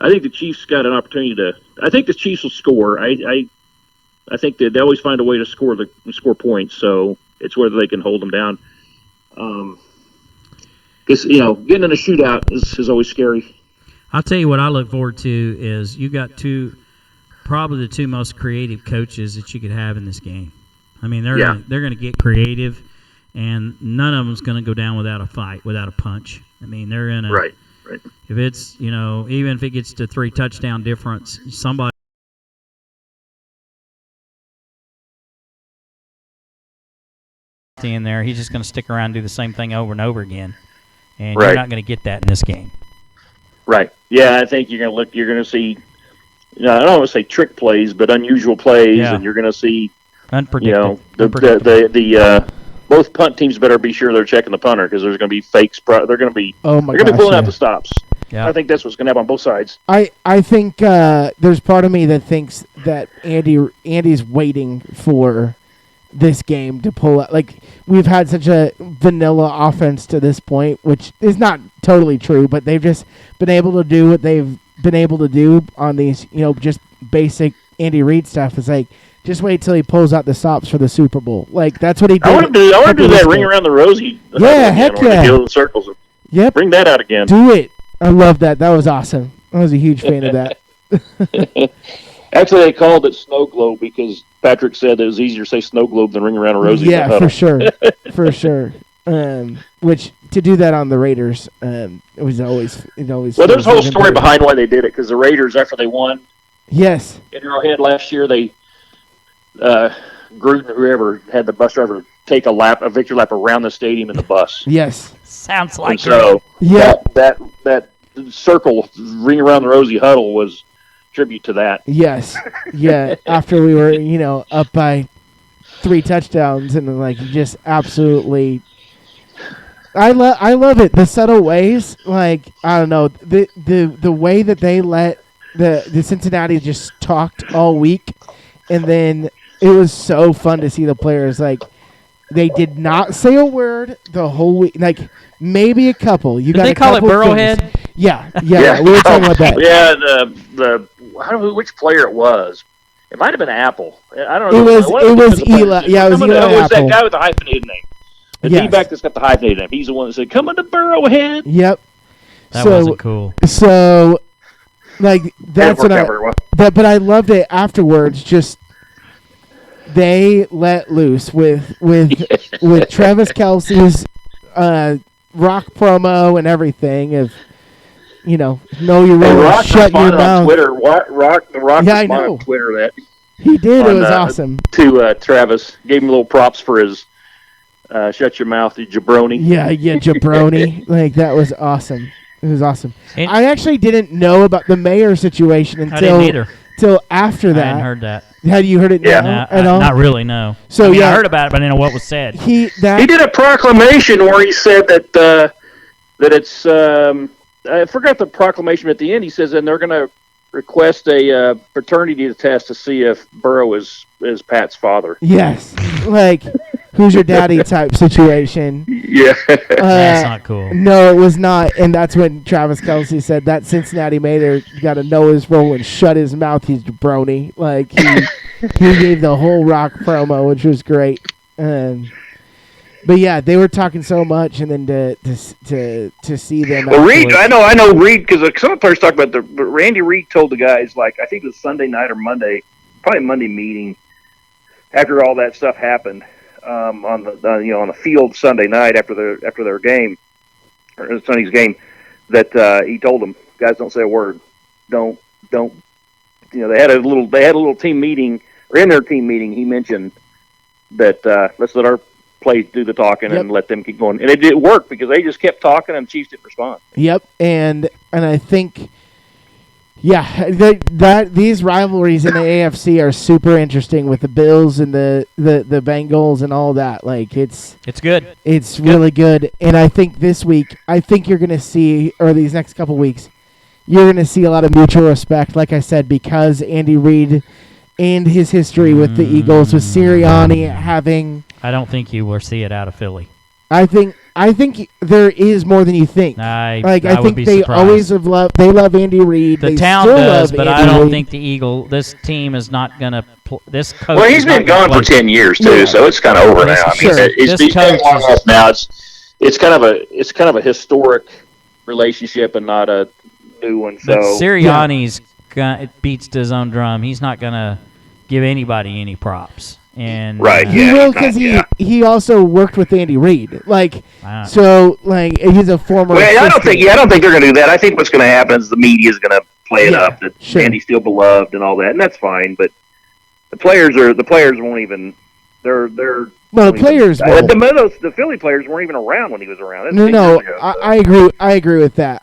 S3: I think the Chiefs got an opportunity to. I think the Chiefs will score. I think they always find a way to score points. So. It's whether they can hold them down. Because, getting in a shootout is always scary.
S1: I'll tell you what I look forward to is you got probably the two most creative coaches that you could have in this game. I mean, they're going to get creative, and none of them's going to go down without a fight, without a punch. I mean, they're going to.
S3: Right.
S1: If it's, even if it gets to 3 touchdown difference, somebody. In there, he's just going to stick around and do the same thing over and over again, and you're not going to get that in this game.
S3: Right. Yeah, I think you're going to see. I don't want to say trick plays, but unusual plays, and you're going to see.
S1: Unpredictable.
S3: Both punt teams better be sure they're checking the punter because there's going to be fakes. They're going to be.
S2: Oh my
S3: They're going to be pulling out the stops. Yeah. I think that's what's going to happen on both sides.
S2: I think there's part of me that thinks that Andy's waiting for this game to pull out. Like, we've had such a vanilla offense to this point, which is not totally true, but they've just been able to do what they've been able to do on these, just basic Andy Reid stuff. It's like, just wait till he pulls out the stops for the Super Bowl. Like, that's what he did.
S3: I want to do that ring around the rosy.
S2: Yeah, heck yeah.
S3: The circles.
S2: Yep.
S3: Bring that out again.
S2: Do it. I love that. That was awesome. I was a huge fan of that.
S3: Actually, they called it snow globe because Patrick said it was easier to say snow globe than ring around a rosy.
S2: Yeah, for sure. For sure. Which do that on the Raiders, it was always
S3: Well, there's a whole story behind why they did it, because the Raiders, after they won
S2: Yes.
S3: in Arrowhead last year, they Gruden, whoever, had the bus driver take a victory lap around the stadium in the bus.
S2: Yes.
S1: Sounds like
S3: And so
S2: Yeah.
S3: that circle ring around the Rosie Huddle was tribute to that.
S2: Yes. Yeah. After we were, up by 3 touchdowns and like just absolutely. I love it. The subtle ways, like I don't know, the way that they let the Cincinnati just talked all week, and then it was so fun to see the players like they did not say a word the whole week, like maybe a couple.
S1: Did they call it Burrowhead?
S2: Yeah, we were talking about that.
S3: Yeah, which player it was? It might have been Apple. I don't know.
S2: It was Eli. Yeah, it was Eli
S3: Apple.
S2: Apple.
S3: That guy with the hyphenated name. The D-back that's got the hyphenated name. He's the one that said, "Come on to Burrowhead."
S2: Yep.
S1: That wasn't cool.
S2: So, like that's what but I loved it afterwards. Just they let loose with Travis Kelce's rock promo and everything of know your role, shut your mouth.
S3: On Twitter, Rock
S2: I know.
S3: On Twitter that
S2: he did. It was awesome.
S3: To Travis, gave him a little props for his shut your mouth, you jabroni.
S2: Yeah, jabroni. Like that was awesome. It was awesome.
S1: And
S2: I actually didn't know about the mayor situation until after that.
S1: I hadn't heard that.
S2: Had you heard it now at all?
S1: Not really, no.
S2: So
S1: I heard about it, but I didn't know what was said.
S3: He did a proclamation where he said that it's I forgot the proclamation at the end. He says, and they're going to request a paternity test to see if Burrow is Pat's father.
S2: Yes, like who's your daddy type situation.
S3: Yeah,
S1: that's not cool.
S2: No, it was not, and that's when Travis Kelce said that Cincinnati Mater got to know his role and shut his mouth. He's jabroni. Like he gave the whole rock promo, which was great. But yeah, they were talking so much, and then to see them.
S3: Well, Reed, I know Reed, because some players talk about but Randy Reed told the guys, like I think it was Sunday night or Monday, probably Monday meeting, after all that stuff happened on the field Sunday night after their game or Sunday's game, that he told them, guys, don't say a word, don't. They had a little team meeting, or in their team meeting, he mentioned that let's let our play do the talking and let them keep going. And it did work because they just kept talking and the Chiefs didn't respond. Yep.
S2: And I think, these rivalries in the AFC are super interesting with the Bills and the Bengals and all that. Like it's
S1: good.
S2: It's really good. And I think this week, you're going to see, or these next couple weeks, you're going to see a lot of mutual respect, like I said, because Andy Reid and his history with the Eagles, with Sirianni having...
S1: I don't think you will see it out of Philly.
S2: I think there is more than you think.
S1: I
S2: think
S1: be
S2: they
S1: surprised.
S2: always have loved. They love Andy Reid.
S1: The
S2: they
S1: town
S2: still
S1: does,
S2: love
S1: but
S2: Andy
S1: I don't
S2: Reid.
S1: think this team is not going to. This coach.
S3: Well, he's been gone for 10 years too, so it's kind of over now. I mean, he's been long enough now. It's kind of a historic relationship and not a new one. So
S1: Sirianni's beats to his own drum. He's not going to give anybody any props. And
S2: he will, because he also worked with Andy Reid. Like so, like he's a former.
S3: Well, I don't think they're going to do that. I think what's going to happen is the media is going to play it up that Andy's still beloved and all that, and that's fine. But the players won't even. The Philly players weren't even around when he was around.
S2: I agree. I agree with that.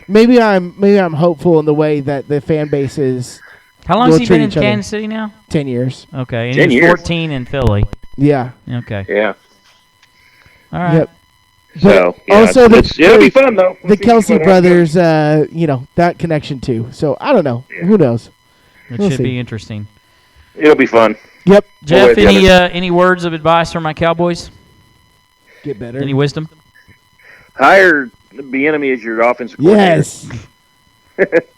S2: Maybe I'm hopeful in the way that the fan base is.
S1: How long has he been in Kansas City now?
S2: 10 years.
S1: Okay, and he was 14 in Philly.
S2: Yeah.
S1: Okay.
S3: Yeah.
S1: All right.
S2: Yep.
S3: So
S2: also,
S3: it'll be fun though.
S2: The Kelce brothers, that connection too. So I don't know. Yeah. Who knows?
S1: It should be interesting.
S3: It'll be fun.
S2: Yep.
S1: Jeff, any words of advice for my Cowboys?
S2: Get better.
S1: Any wisdom?
S3: Hire Bieniemy as your offensive coordinator.
S2: Yes.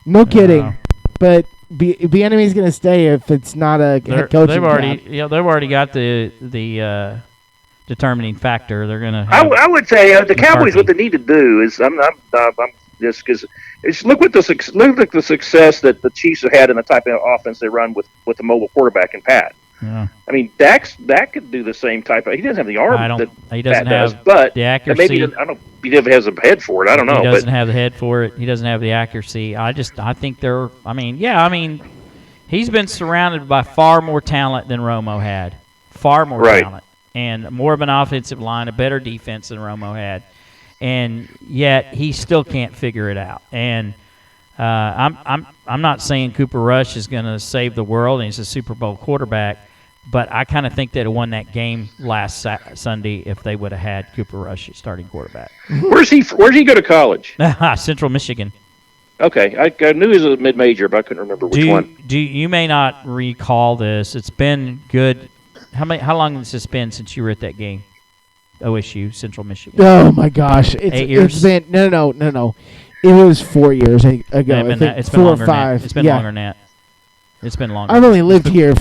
S2: No kidding. But Bieniemy's going to stay if it's not a head coaching
S3: job.
S1: They've already got the determining factor. They're going to.
S3: I would say the Cowboys. What they need to do is I'm just because look at the success that the Chiefs have had in the type of offense they run with the mobile quarterback and Pat.
S1: Yeah.
S3: I mean, Dak could do the same type of. He doesn't have the arm that
S1: He doesn't
S3: Pat does,
S1: have
S3: but
S1: the accuracy.
S3: maybe I don't know. He never has a head for it. I don't know.
S1: He doesn't
S3: but
S1: have the head for it. He doesn't have the accuracy. I think they're. I mean, he's been surrounded by far more talent than Romo had. Far more talent. And more of an offensive line, a better defense than Romo had. And yet he still can't figure it out. And I'm not saying Cooper Rush is going to save the world and he's a Super Bowl quarterback, but I kind of think they'd have won that game last Sunday if they would have had Cooper Rush as starting quarterback.
S3: Where's he go to college?
S1: Central Michigan.
S3: Okay, I knew he was a mid-major, but I couldn't remember which one.
S1: You may not recall this. It's been good. How long has this been since you were at that game? OSU, Central Michigan.
S2: Oh my gosh!
S1: 8 years.
S2: It's been no. It was 4 years ago.
S1: It's been
S2: 4 or
S1: longer
S2: 5.
S1: It's been longer than that. It's been longer.
S2: I've only lived here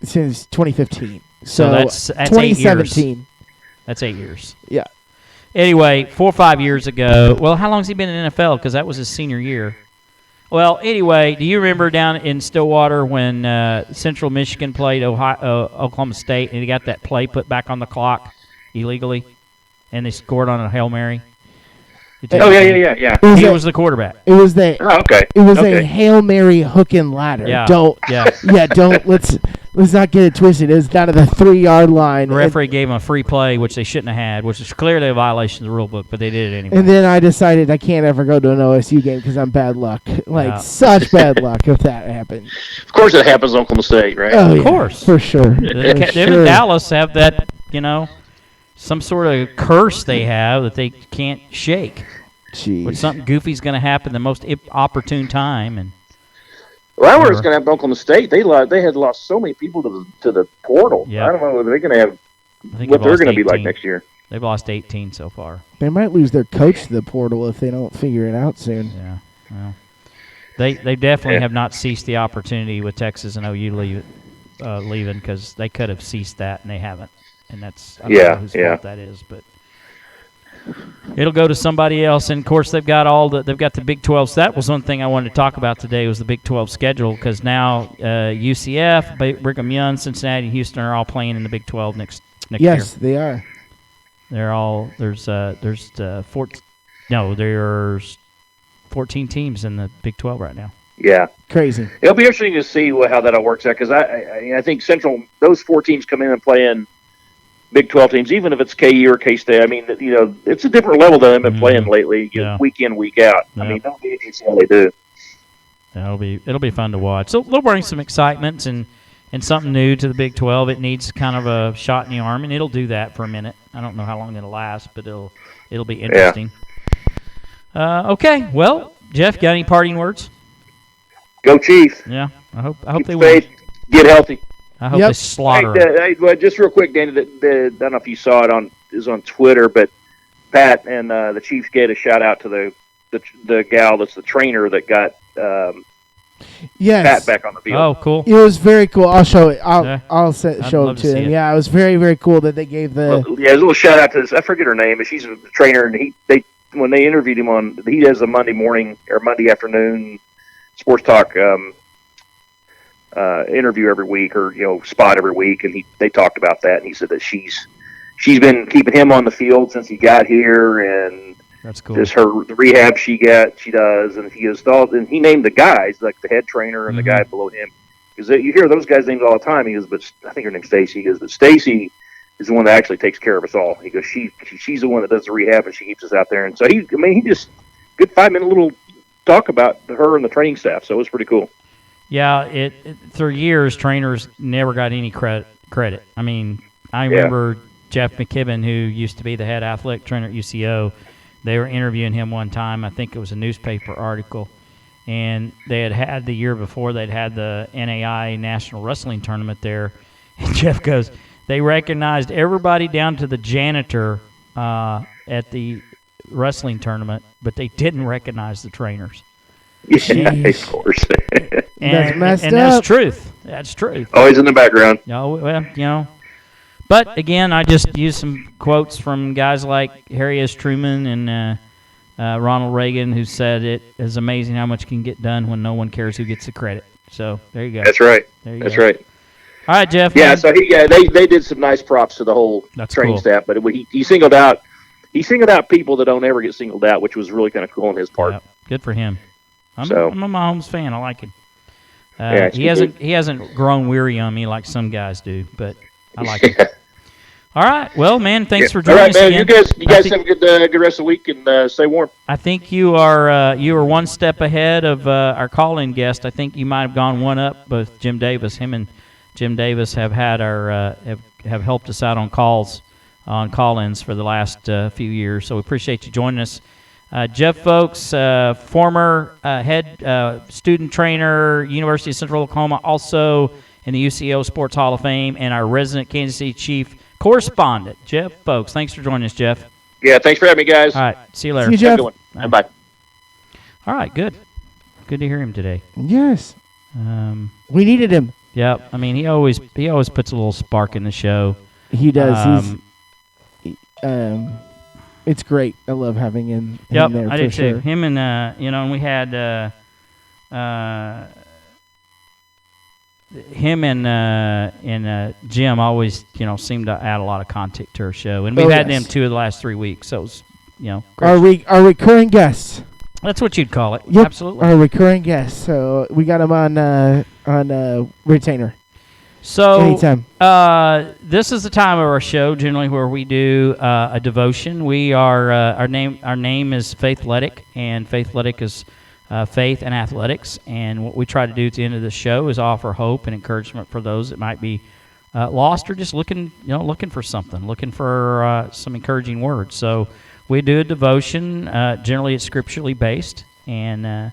S2: since 2015. So
S1: that's
S2: 2017.
S1: 8 years. That's 8 years.
S2: Yeah.
S1: Anyway, 4 or 5 years ago. Well, how long has he been in the NFL? Because that was his senior year. Well, anyway, do you remember down in Stillwater when Central Michigan played Oklahoma State and he got that play put back on the clock illegally, and they scored on a Hail Mary?
S3: Oh yeah.
S1: He was the quarterback.
S2: It was
S3: okay.
S2: It was a Hail Mary hook and ladder.
S1: Yeah.
S2: Don't. Let's not get it twisted. It was down to the 3-yard line.
S1: The referee gave him a free play, which they shouldn't have had, which is clearly a violation of the rule book, but they did it anyway.
S2: And then I decided I can't ever go to an OSU game because I'm bad luck. Such bad luck if that happens.
S3: Of course it happens in Oklahoma State, right?
S2: Oh,
S1: of course.
S2: For sure.
S1: Them in Dallas have that, some sort of curse they have that they can't shake.
S2: Jeez.
S1: But something goofy's going to happen the most opportune time. And
S3: well, I was going to have Oklahoma State. They had lost so many people to the portal.
S1: Yeah.
S3: I don't know what they're going to have. What they're going to be like next year.
S1: They've lost 18 so far.
S2: They might lose their coach to the portal if they don't figure it out soon.
S1: Yeah. Well, they definitely have not ceased the opportunity with Texas and OU leaving because they could have ceased that and they haven't. And that's I don't know whose fault that is, but it'll go to somebody else. And of course, they've got the Big 12. So that was one thing I wanted to talk about today was the Big 12 schedule because now UCF, Brigham Young, Cincinnati, and Houston are all playing in the Big 12 next year.
S2: Yes, they are.
S1: They're all there's 14 teams in the Big 12 right now.
S3: Yeah,
S2: crazy.
S3: It'll be interesting to see how that all works out because I think Central those 4 teams come in and play in Big 12 teams, even if it's KU or K-State. I mean, it's a different level than they've been playing lately, week in, week out. I mean, that'll be interesting to see how they do.
S1: It'll be fun to watch. So they'll bring some excitement and something new to the Big 12. It needs kind of a shot in the arm, and it'll do that for a minute. I don't know how long it'll last, but it'll be interesting. Yeah. Okay, well, Jeff, got any parting words?
S3: Go Chiefs.
S1: Yeah, I hope they
S3: win. Get healthy.
S1: I hope they slaughter.
S3: Hey, just real quick, Danny, I don't know if you saw it on Twitter, but Pat and the Chiefs gave a shout out to the gal that's the trainer that got Pat back on the field.
S1: Oh, cool!
S2: It was very cool. I'll show it. I'll show it to him.
S1: Yeah,
S2: it was very, very cool that they gave the.
S3: A little shout out to this. I forget her name, but she's a trainer, and when they interviewed him he does a Monday morning or Monday afternoon sports talk. Interview every week or spot every week, and they talked about that, and he said that she's been keeping him on the field since he got here, and
S1: that's cool.
S3: Just the rehab she does, and he goes and he named the guys like the head trainer and the guy below him because you hear those guys' names all the time. He goes, but I think her name's Stacy. He goes, but Stacy is the one that actually takes care of us all. He goes, she's the one that does the rehab and she keeps us out there, and so he just good 5-minute little talk about her and the training staff. So it was pretty cool.
S1: Yeah, through years, trainers never got any credit. I mean, I remember Jeff McKibben, who used to be the head athletic trainer at UCO. They were interviewing him one time. I think it was a newspaper article. And they had the year before, they'd had the NAI National Wrestling Tournament there. And Jeff goes, they recognized everybody down to the janitor at the wrestling tournament, but they didn't recognize the trainers.
S3: Yeah, of course.
S2: That's messed up.
S1: That's truth. That's truth.
S3: Always in the background.
S1: But again, I just used some quotes from guys like Harry S. Truman and Ronald Reagan, who said it is amazing how much can get done when no one cares who gets the credit. So there you go.
S3: That's right.
S1: There you
S3: That's
S1: go.
S3: right.
S1: All right, Jeff.
S3: Yeah,
S1: man.
S3: so they did some nice props to the whole
S1: That's
S3: training
S1: cool.
S3: staff, but he singled out people that don't ever get singled out, which was really kind of cool on his part.
S1: Yeah, good for him. I'm
S3: So
S1: a Mahomes fan. I like him.
S3: yeah,
S1: He hasn't grown weary on me like some guys do, but I like him. All right. Well, man, thanks for joining us
S3: man.
S1: again.
S3: You guys have a good rest of the week and stay warm.
S1: I think you are one step ahead of our call-in guest. I think you might have gone one up with Jim Davis. Him and Jim Davis have had our have helped us out on call-ins for the last few years. So we appreciate you joining us. Jeff Folks, former head student trainer, University of Central Oklahoma, also in the UCO Sports Hall of Fame, and our resident Kansas City Chief correspondent, Jeff Folks. Thanks for joining us, Jeff.
S3: Yeah, thanks for having me, guys.
S1: All right, see you later.
S2: See you, Jeff.
S3: Have a good one. Bye.
S1: All right, good. Good to hear him today.
S2: Yes. We needed him.
S1: Yeah, I mean he always puts a little spark in the show.
S2: He does. It's great. I love having him there
S1: I
S2: for
S1: did
S2: sure.
S1: too. Him and and we had him and Jim always seem to add a lot of content to our show, and we've had them 2 of the last 3 weeks. So it was great.
S2: Our recurring guests.
S1: That's what you'd call it.
S2: Yep,
S1: Absolutely.
S2: our recurring guests. So we got him on retainer.
S1: So
S2: anytime.
S1: This is the time of our show generally where we do a devotion. We are our name is Faithletic, and Faithletic is faith and athletics. And what we try to do at the end of the show is offer hope and encouragement for those that might be lost or just looking for something, looking for some encouraging words. So we do a devotion. Generally, it's scripturally based, and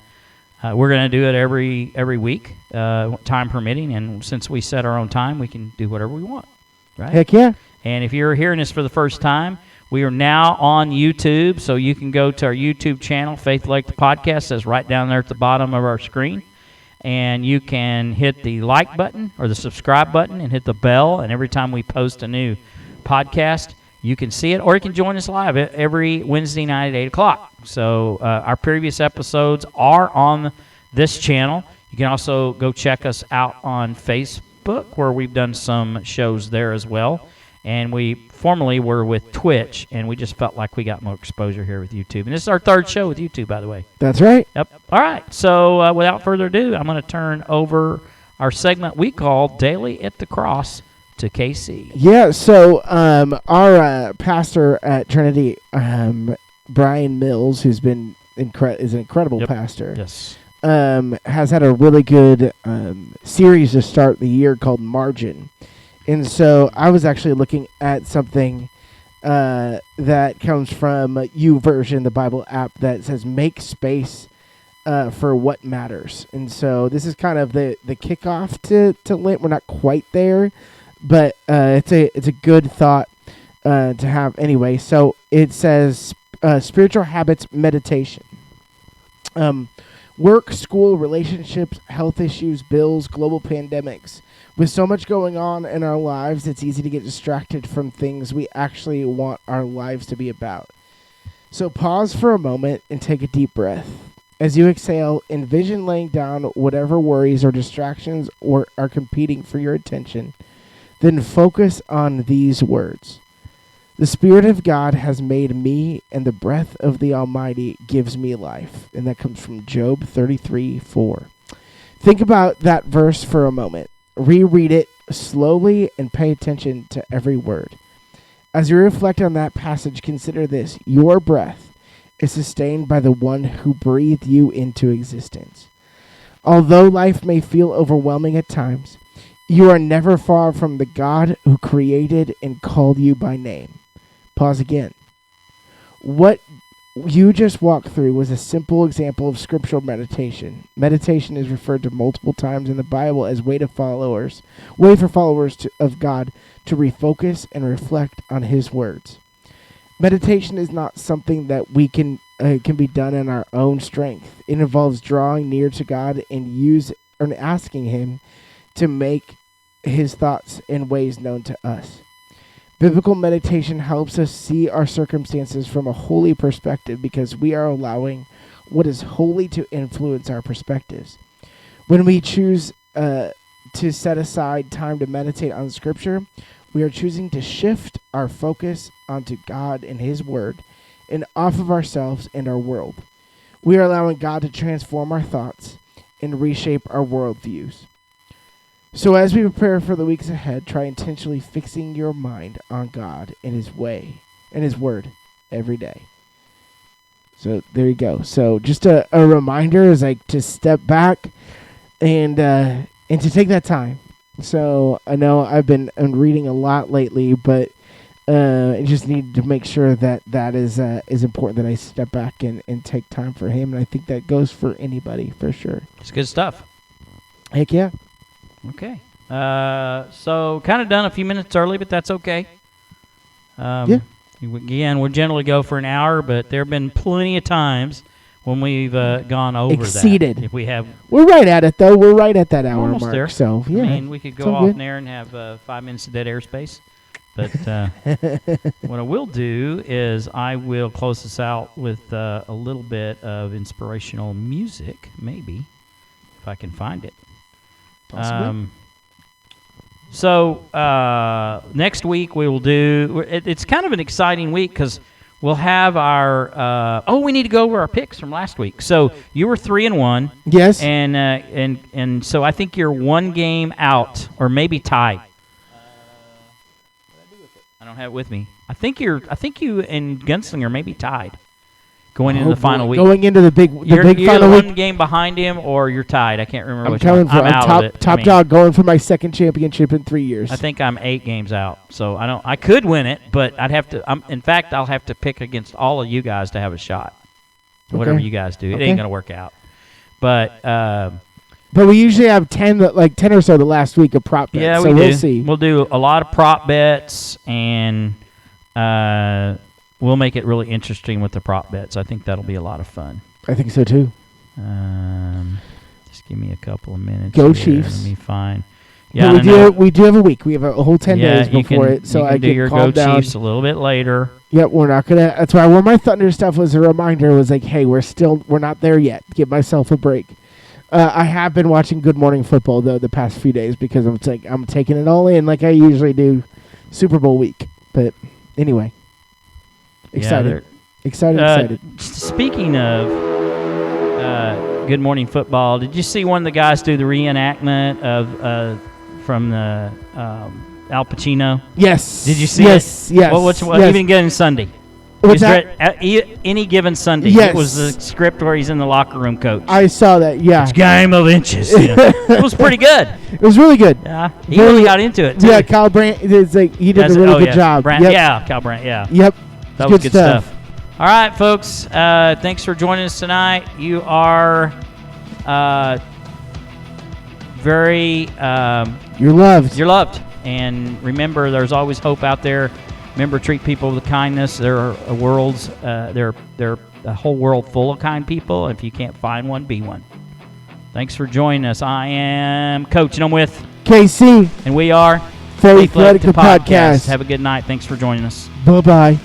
S1: we're going to do it every week, time permitting. And since we set our own time, we can do whatever we want, right?
S2: Heck yeah.
S1: And if you're hearing this for the first time, we are now on YouTube, so you can go to our YouTube channel, Faithletic the Podcast, says right down there at the bottom of our screen. And you can hit the like button or the subscribe button and hit the bell. And every time we post a new podcast, you can see it, or you can join us live every Wednesday night at 8 o'clock. So our previous episodes are on this channel. You can also go check us out on Facebook, where we've done some shows there as well. And we formerly were with Twitch, and we just felt like we got more exposure here with YouTube. And this is our 3rd show with YouTube, by the way.
S2: That's right.
S1: Yep. All right. So without further ado, I'm going to turn over our segment we call Daily at the Cross to KC.
S2: Yeah, so our pastor at Trinity, Brian Mills, who's been is an incredible pastor.
S1: Yes.
S2: Has had a really good series to start the year called Margin. And so I was actually looking at something that comes from YouVersion, the Bible app, that says make space for what matters. And so this is kind of the kickoff to Lent. We're not quite there, but it's a good thought to have anyway. So it says spiritual habits meditation. Work, school, relationships, health issues, bills, global pandemics. With so much going on in our lives, it's easy to get distracted from things we actually want our lives to be about. So pause for a moment and take a deep breath. As you exhale, envision laying down whatever worries or distractions or are competing for your attention. Then focus on these words. The Spirit of God has made me, and the breath of the Almighty gives me life. And that comes from Job 33:4. Think about that verse for a moment. Reread it slowly and pay attention to every word. As you reflect on that passage, consider this. Your breath is sustained by the one who breathed you into existence. Although life may feel overwhelming at times, you are never far from the God who created and called you by name. Pause again. What you just walked through was a simple example of scriptural meditation. Meditation is referred to multiple times in the Bible as way for followers of God to refocus and reflect on His words. Meditation is not something that we can be done in our own strength. It involves drawing near to God and asking Him to make His thoughts and ways known to us. Biblical meditation helps us see our circumstances from a holy perspective because we are allowing what is holy to influence our perspectives. When we choose to set aside time to meditate on Scripture, we are choosing to shift our focus onto God and His Word and off of ourselves and our world. We are allowing God to transform our thoughts and reshape our worldviews. So as we prepare for the weeks ahead, try intentionally fixing your mind on God and His way and His Word every day. So there you go. So just a reminder is like to step back and to take that time. So I know I've been reading a lot lately, but I just need to make sure that is important, that I step back and take time for Him. And I think that goes for anybody for sure.
S1: It's good stuff.
S2: Heck yeah.
S1: Okay. So kind of done a few minutes early, but that's okay.
S2: Yeah.
S1: Again, we'll generally go for an hour, but there have been plenty of times when we've gone over
S2: exceeded.
S1: that. If we have,
S2: We're right at it though. We're right at that hour
S1: almost
S2: mark.
S1: there.
S2: So yeah.
S1: I mean, we could go off there and have 5 minutes of dead airspace. But what I will do is I will close this out with a little bit of inspirational music, maybe, if I can find it.
S2: Possibly.
S1: So next week we will do. It's kind of an exciting week because we'll have our. We need to go over our picks from last week. So you were 3-1.
S2: Yes.
S1: And so I think you're one game out, or maybe tied. I don't have it with me. I think you and Gunslinger may be tied going into the final week.
S2: Going into the big
S1: You're
S2: final week.
S1: one game behind him, or you're tied. I can't remember which
S2: I'm
S1: one. I'm out
S2: top,
S1: of it.
S2: top dog, going for my second championship in 3 years.
S1: I think I'm 8 games out, so I could win it, but I'd have to. In fact, I'll have to pick against all of you guys to have a shot. Whatever you guys do, it ain't gonna work out.
S2: But we usually have 10 or so the last week of prop bets.
S1: Yeah,
S2: so we'll
S1: do.
S2: see.
S1: We'll do a lot of prop bets, and we'll make it really interesting with the prop bets. I think that'll be a lot of fun.
S2: I think so too.
S1: Just give me a couple of minutes.
S2: Go
S1: here.
S2: Chiefs.
S1: Let me find. Yeah,
S2: we do have a week. We have a whole 10 days before it, so
S1: you can
S2: I
S1: do
S2: can
S1: your
S2: calm
S1: Go
S2: down.
S1: Chiefs a little bit later.
S2: Yep, we're not gonna. That's why I wore my Thunder stuff was a reminder. Was like, hey, we're not there yet. Give myself a break. I have been watching Good Morning Football though the past few days because I'm taking it all in like I usually do, Super Bowl week. But anyway, excited. Excited.
S1: Speaking of Good Morning Football, did you see one of the guys do the reenactment of from the Al Pacino?
S2: Yes.
S1: Did you see
S2: it? Yes.
S1: What even given Sunday?
S2: What's that?
S1: Any given Sunday.
S2: Yes.
S1: It was the script where he's in the locker room coach.
S2: I saw that. Yeah.
S1: It's game of inches. It was pretty good.
S2: It was really good.
S1: Yeah. He really got into it too.
S2: Yeah. Kyle Brandt. It's like he did a really good job.
S1: Brandt, yeah. Kyle Brandt. Yeah.
S2: Yep.
S1: That was good stuff. All right, folks. Thanks for joining us tonight. You are very.
S2: You're loved.
S1: You're loved. And remember, there's always hope out there. Remember, treat people with kindness. There are there are a whole world full of kind people. If you can't find one, be one. Thanks for joining us. I am Coach, and I'm with
S2: KC.
S1: And we are
S2: Faithletic podcast.
S1: Have a good night. Thanks for joining us.
S2: Bye-bye.